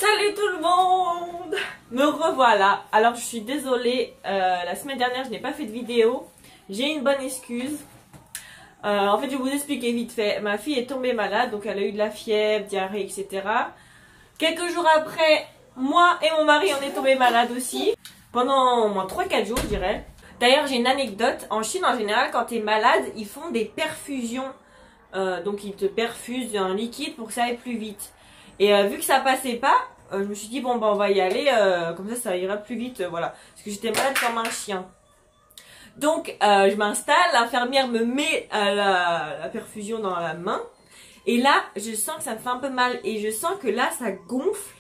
Salut tout le monde! Me revoilà. Alors je suis désolée, la semaine dernière je n'ai pas fait de vidéo. J'ai une bonne excuse. En fait je vais vous expliquer vite fait. Ma fille est tombée malade, donc elle a eu de la fièvre, diarrhée, etc. Quelques jours après, moi et mon mari on est tombés malades aussi. Pendant au moins 3-4 jours je dirais. D'ailleurs j'ai une anecdote. En Chine en général quand tu es malade, ils font des perfusions. Donc ils te perfusent un liquide pour que ça aille plus vite. Et vu que ça passait pas, je me suis dit bon bah on va y aller, comme ça ira plus vite, voilà. Parce que j'étais malade comme un chien. Donc je m'installe, l'infirmière me met la perfusion dans la main. Et là, je sens que ça me fait un peu mal. Et je sens que là, ça gonfle.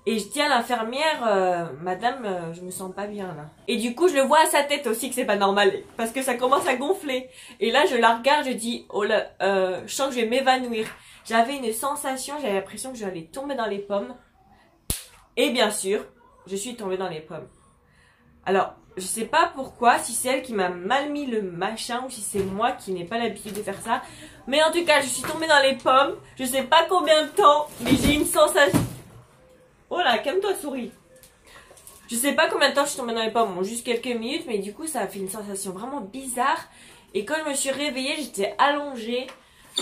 Et je dis à l'infirmière, madame, je me sens pas bien là. Et du coup, je le vois à sa tête aussi que c'est pas normal. Parce que ça commence à gonfler. Et là, je la regarde, je dis, oh là, je sens que je vais m'évanouir. J'avais une sensation, j'avais l'impression que j'allais tomber dans les pommes. Et bien sûr, je suis tombée dans les pommes. Alors, je sais pas pourquoi, si c'est elle qui m'a mal mis le machin ou si c'est moi qui n'ai pas l'habitude de faire ça. Mais en tout cas, je suis tombée dans les pommes. Je sais pas combien de temps, mais j'ai une sensation... Oh là, calme-toi souris. Je sais pas combien de temps je suis tombée dans les pommes, bon, juste quelques minutes, mais du coup ça a fait une sensation vraiment bizarre. Et quand je me suis réveillée, j'étais allongée.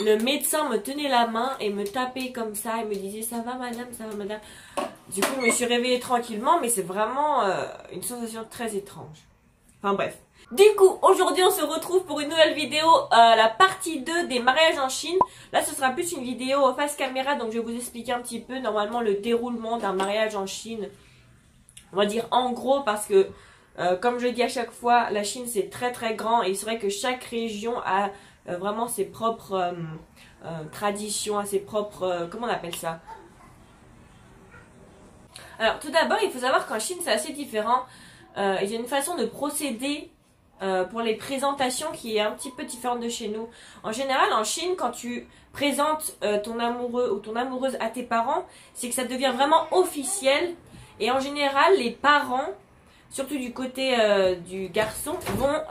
Le médecin me tenait la main et me tapait comme ça. Il me disait ça va madame, ça va madame. Du coup je me suis réveillée tranquillement, mais c'est vraiment une sensation très étrange. Enfin bref. Du coup, aujourd'hui on se retrouve pour une nouvelle vidéo, la partie 2 des mariages en Chine. Là ce sera plus une vidéo face caméra, donc je vais vous expliquer un petit peu normalement le déroulement d'un mariage en Chine. On va dire en gros parce que, comme je le dis à chaque fois, la Chine c'est très très grand et c'est vrai que chaque région a vraiment ses propres traditions, ses propres... comment on appelle ça? Alors tout d'abord il faut savoir qu'en Chine c'est assez différent. Il y a une façon de procéder pour les présentations qui est un petit peu différente de chez nous. En général, en Chine, quand tu présentes ton amoureux ou ton amoureuse à tes parents, c'est que ça devient vraiment officiel. Et en général, les parents, surtout du côté du garçon, vont...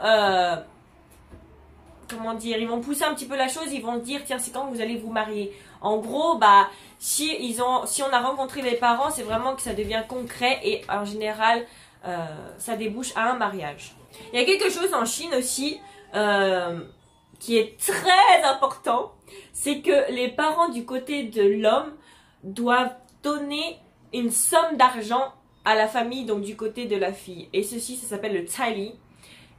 comment dire, ils vont pousser un petit peu la chose, ils vont dire tiens c'est quand vous allez vous marier. En gros bah si on a rencontré les parents, c'est vraiment que ça devient concret et en général ça débouche à un mariage. Il y a quelque chose en Chine aussi qui est très important, c'est que les parents du côté de l'homme doivent donner une somme d'argent à la famille, donc du côté de la fille. Et ceci, ça s'appelle le caili.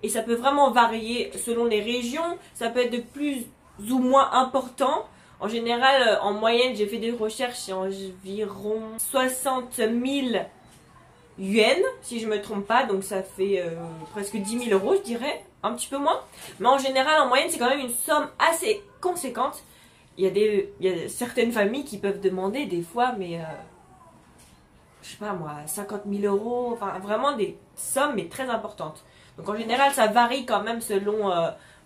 Et ça peut vraiment varier selon les régions. Ça peut être de plus ou moins important. En général, en moyenne, j'ai fait des recherches, c'est environ 60 000 yuan, si je me trompe pas. Donc ça fait presque 10 000 euros, je dirais. Un petit peu moins. Mais en général, en moyenne, c'est quand même une somme assez conséquente. Il y a certaines familles qui peuvent demander des fois, mais... je sais pas moi, 50 000 euros. Enfin, vraiment des sommes, mais très importantes. Donc en général ça varie quand même selon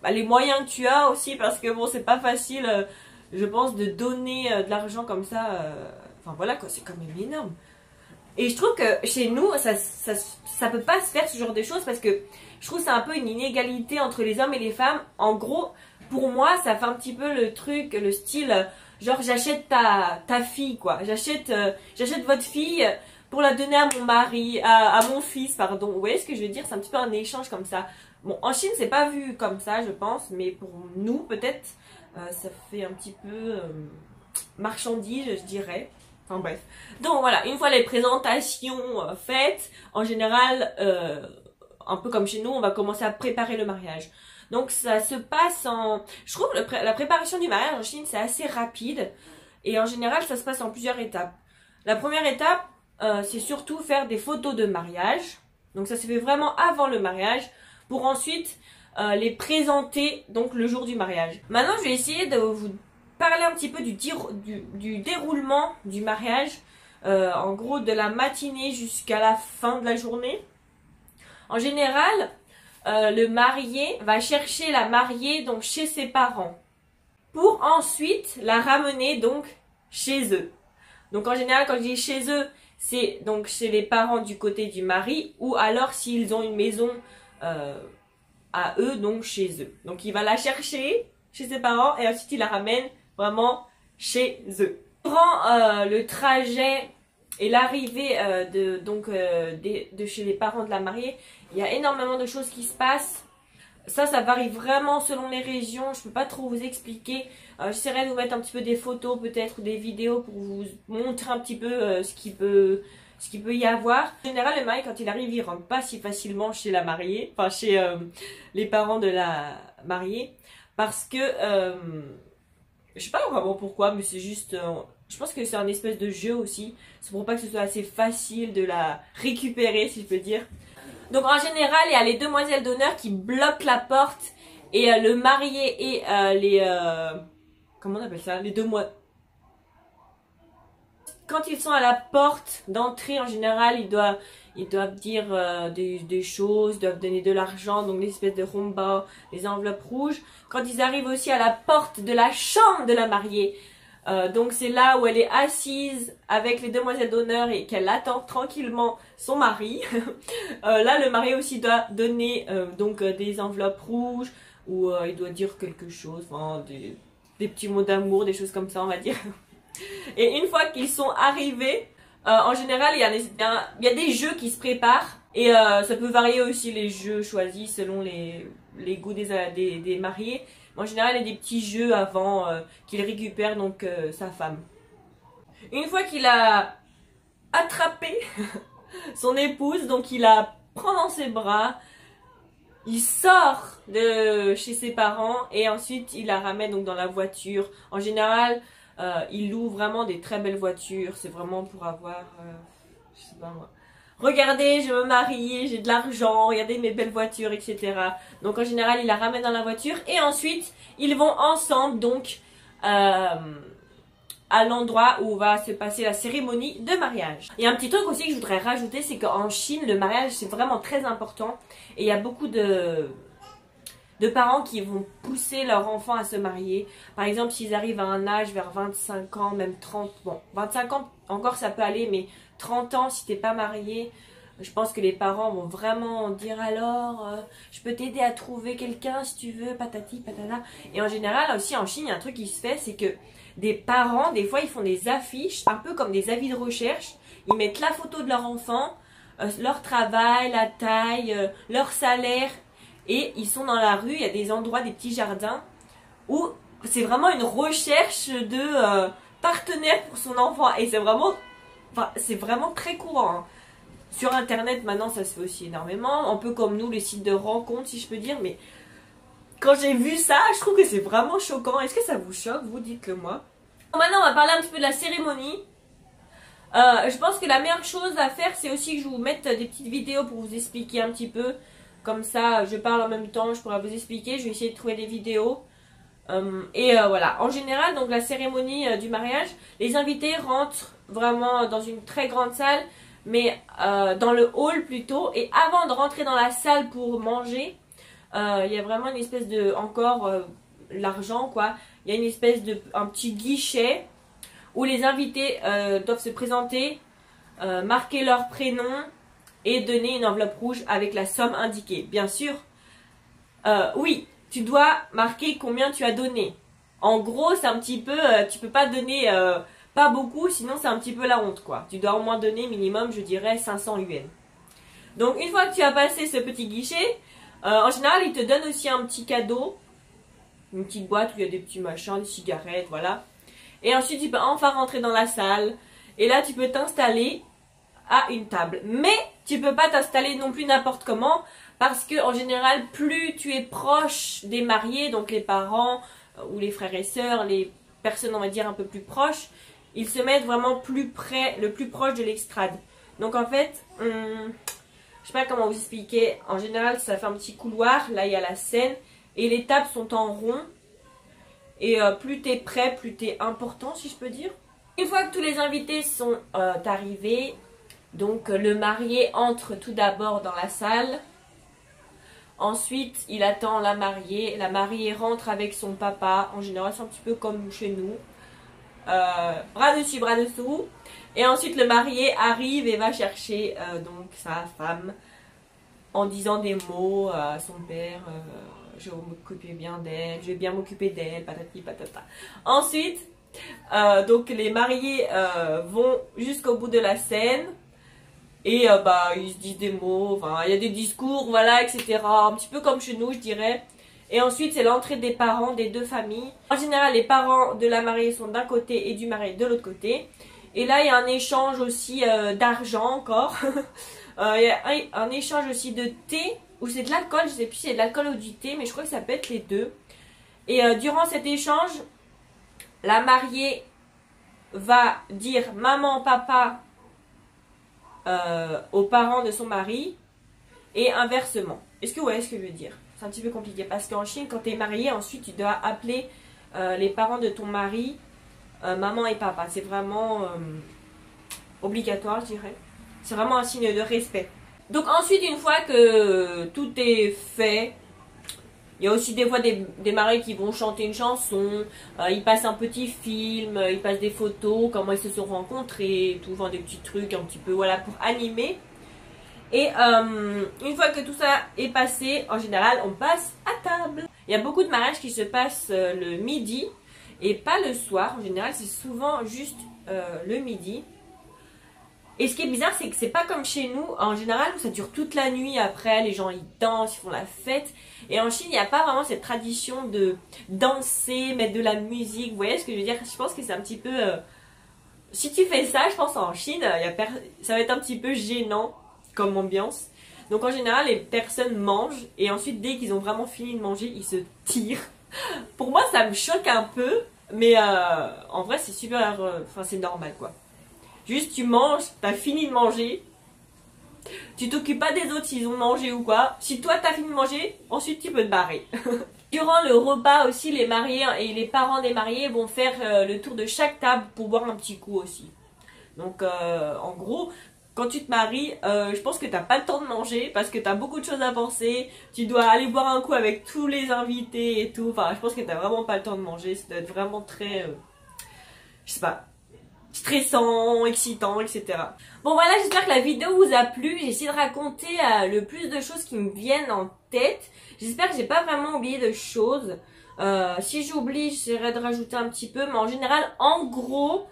les moyens que tu as aussi parce que bon c'est pas facile je pense de donner de l'argent comme ça, enfin voilà quoi, c'est quand même énorme. Et je trouve que chez nous ça peut pas se faire ce genre de choses parce que je trouve que c'est un peu une inégalité entre les hommes et les femmes. En gros pour moi ça fait un petit peu le truc, le style genre j'achète ta fille quoi, j'achète votre fille pour la donner à mon mari, à mon fils, pardon. Vous voyez ce que je veux dire? C'est un petit peu un échange comme ça. Bon, en Chine, c'est pas vu comme ça, je pense, mais pour nous, peut-être, ça fait un petit peu marchandise, je dirais. Enfin bref. Donc voilà, une fois les présentations faites, en général, un peu comme chez nous, on va commencer à préparer le mariage. Donc ça se passe en... Je trouve que la préparation du mariage en Chine, c'est assez rapide. Et en général, ça se passe en plusieurs étapes. La première étape, c'est surtout faire des photos de mariage. Donc ça se fait vraiment avant le mariage pour ensuite les présenter donc le jour du mariage. Maintenant je vais essayer de vous parler un petit peu du déroulement du mariage, en gros de la matinée jusqu'à la fin de la journée. En général le marié va chercher la mariée donc chez ses parents pour ensuite la ramener donc chez eux. Donc en général quand je dis chez eux, c'est donc chez les parents du côté du mari ou alors s'ils ont une maison à eux, donc chez eux. Donc il va la chercher chez ses parents et ensuite il la ramène vraiment chez eux. Durant le trajet et l'arrivée de chez les parents de la mariée, il y a énormément de choses qui se passent. Ça varie vraiment selon les régions, je peux pas trop vous expliquer. J'essaierai de vous mettre un petit peu des photos peut-être ou des vidéos pour vous montrer un petit peu ce qu'il peut y avoir. En général, le mari, quand il arrive, il rentre pas si facilement chez la mariée, enfin chez les parents de la mariée, parce que je sais pas vraiment pourquoi, mais c'est juste, je pense que c'est un espèce de jeu aussi. C'est pour pas que ce soit assez facile de la récupérer, si je peux dire. Donc en général, il y a les demoiselles d'honneur qui bloquent la porte et le marié et comment on appelle ça? Les demoiselles. Quand ils sont à la porte d'entrée, en général, ils doivent dire des choses, doivent donner de l'argent, donc des espèces de rumba, des enveloppes rouges. Quand ils arrivent aussi à la porte de la chambre de la mariée, donc c'est là où elle est assise avec les demoiselles d'honneur et qu'elle attend tranquillement son mari. Là, le mari aussi doit donner des enveloppes rouges où il doit dire quelque chose, enfin des petits mots d'amour, des choses comme ça, on va dire. Et une fois qu'ils sont arrivés, en général, il y a des jeux qui se préparent. Et ça peut varier aussi les jeux choisis selon les goûts des mariés. Mais en général, il y a des petits jeux avant qu'il récupère donc sa femme. Une fois qu'il a attrapé son épouse, donc il la prend dans ses bras, il sort de chez ses parents et ensuite il la ramène donc dans la voiture. En général, il loue vraiment des très belles voitures. C'est vraiment pour avoir, je sais pas moi. Regardez, je veux me marier, j'ai de l'argent, regardez mes belles voitures, etc. Donc en général, il la ramène dans la voiture et ensuite, ils vont ensemble donc à l'endroit où va se passer la cérémonie de mariage. Il y a un petit truc aussi que je voudrais rajouter, c'est qu'en Chine, le mariage c'est vraiment très important et il y a beaucoup de parents qui vont pousser leur enfant à se marier. Par exemple, s'ils arrivent à un âge vers 25 ans, même 30, bon, 25 ans encore ça peut aller, mais 30 ans si t'es pas marié, je pense que les parents vont vraiment dire alors, je peux t'aider à trouver quelqu'un si tu veux, patati patata. Et en général aussi en Chine, il y a un truc qui se fait, c'est que des parents, des fois ils font des affiches, un peu comme des avis de recherche, ils mettent la photo de leur enfant, leur travail, la taille, leur salaire. Et ils sont dans la rue, il y a des endroits, des petits jardins, où c'est vraiment une recherche de partenaire pour son enfant. Et c'est vraiment très courant. Hein. Sur internet, maintenant, ça se fait aussi énormément. Un peu comme nous, les sites de rencontres, si je peux dire. Mais quand j'ai vu ça, je trouve que c'est vraiment choquant. Est-ce que ça vous choque? Vous dites-le moi. Maintenant, on va parler un petit peu de la cérémonie. Je pense que la meilleure chose à faire, c'est aussi que je vous mette des petites vidéos pour vous expliquer un petit peu. Comme ça, je parle en même temps, je pourrais vous expliquer. Je vais essayer de trouver des vidéos. Voilà. En général, donc la cérémonie du mariage, les invités rentrent vraiment dans une très grande salle, mais dans le hall plutôt. Et avant de rentrer dans la salle pour manger, il y a vraiment une espèce de, encore l'argent quoi. Il y a une espèce de, un petit guichet où les invités doivent se présenter, marquer leur prénom et donner une enveloppe rouge avec la somme indiquée. Bien sûr, oui, tu dois marquer combien tu as donné. En gros, c'est un petit peu, tu peux pas donner pas beaucoup, sinon c'est un petit peu la honte quoi. Tu dois au moins donner minimum, je dirais, 500 yuan. Donc une fois que tu as passé ce petit guichet, en général, ils te donnent aussi un petit cadeau, une petite boîte où il y a des petits machins, des cigarettes, voilà. Et ensuite, tu peux enfin rentrer dans la salle. Et là, tu peux t'installer à une table. Mais tu peux pas t'installer non plus n'importe comment parce que en général, plus tu es proche des mariés, donc les parents ou les frères et sœurs, les personnes on va dire un peu plus proches, ils se mettent vraiment plus près, le plus proche de l'estrade. Donc en fait, je sais pas comment vous expliquer. En général, ça fait un petit couloir. Là, il y a la scène et les tables sont en rond. Et plus t'es prêt, plus t'es important, si je peux dire. Une fois que tous les invités sont arrivés, donc le marié entre tout d'abord dans la salle. Ensuite, il attend la mariée. La mariée rentre avec son papa. En général, c'est un petit peu comme chez nous. Bras dessus, bras dessous. Et ensuite, le marié arrive et va chercher donc sa femme en disant des mots à son père. Je vais m'occuper bien d'elle. Je vais bien m'occuper d'elle. Patati patata. Ensuite, Donc les mariés vont jusqu'au bout de la scène. Et bah ils se disent des mots, enfin il y a des discours, voilà, etc. Un petit peu comme chez nous, je dirais. Et ensuite c'est l'entrée des parents des deux familles. En général les parents de la mariée sont d'un côté et du marié de l'autre côté. Et là il y a un échange aussi d'argent encore. Il y a un échange aussi de thé, ou c'est de l'alcool, je sais plus si c'est de l'alcool ou du thé, mais je crois que ça peut être les deux. Et durant cet échange, la mariée va dire maman, papa aux parents de son mari et inversement. Est-ce que vous voyez ce que je veux dire? C'est un petit peu compliqué parce qu'en Chine, quand tu es marié, ensuite tu dois appeler les parents de ton mari maman et papa. C'est vraiment obligatoire, je dirais. C'est vraiment un signe de respect. Donc ensuite, une fois que tout est fait, il y a aussi des fois des mariés qui vont chanter une chanson, ils passent un petit film, ils passent des photos, comment ils se sont rencontrés, tout, enfin, des petits trucs un petit peu, voilà, pour animer. Et une fois que tout ça est passé, en général, on passe à table. Il y a beaucoup de mariages qui se passent le midi et pas le soir. En général, c'est souvent juste le midi. Et ce qui est bizarre, c'est que c'est pas comme chez nous, en général, où ça dure toute la nuit après, les gens ils dansent, ils font la fête. Et en Chine, il n'y a pas vraiment cette tradition de danser, mettre de la musique. Vous voyez ce que je veux dire? Je pense que c'est un petit peu... Si tu fais ça, je pense en Chine, ça va être un petit peu gênant comme ambiance. Donc en général, les personnes mangent et ensuite, dès qu'ils ont vraiment fini de manger, ils se tirent. Pour moi, ça me choque un peu, mais en vrai, c'est super... Enfin, c'est normal, quoi. Juste tu manges, t'as fini de manger. Tu t'occupes pas des autres s'ils ont mangé ou quoi. Si toi t'as fini de manger, ensuite tu peux te barrer. Durant le repas aussi, les mariés et les parents des mariés vont faire le tour de chaque table pour boire un petit coup aussi. Donc en gros, quand tu te maries, je pense que t'as pas le temps de manger parce que t'as beaucoup de choses à penser. Tu dois aller boire un coup avec tous les invités et tout. Enfin, je pense que t'as vraiment pas le temps de manger. Ça doit être vraiment très... je sais pas... stressant, excitant, etc. Bon voilà, j'espère que la vidéo vous a plu. J'ai essayé de raconter le plus de choses qui me viennent en tête. J'espère que j'ai pas vraiment oublié de choses. Si j'oublie, j'essaierai de rajouter un petit peu. Mais en général, en gros,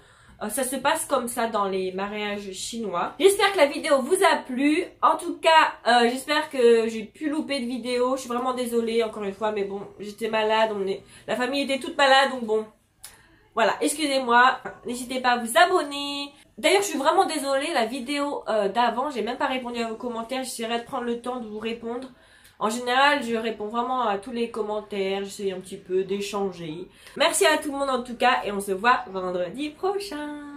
ça se passe comme ça dans les mariages chinois. J'espère que la vidéo vous a plu. En tout cas, j'espère que j'ai pu louper de vidéos. Je suis vraiment désolée encore une fois. Mais bon, j'étais malade. La famille était toute malade, donc bon. Voilà, excusez-moi, n'hésitez pas à vous abonner. D'ailleurs, je suis vraiment désolée, la vidéo d'avant, j'ai même pas répondu à vos commentaires. J'essaierai de prendre le temps de vous répondre. En général, je réponds vraiment à tous les commentaires. J'essaie un petit peu d'échanger. Merci à tout le monde en tout cas et on se voit vendredi prochain.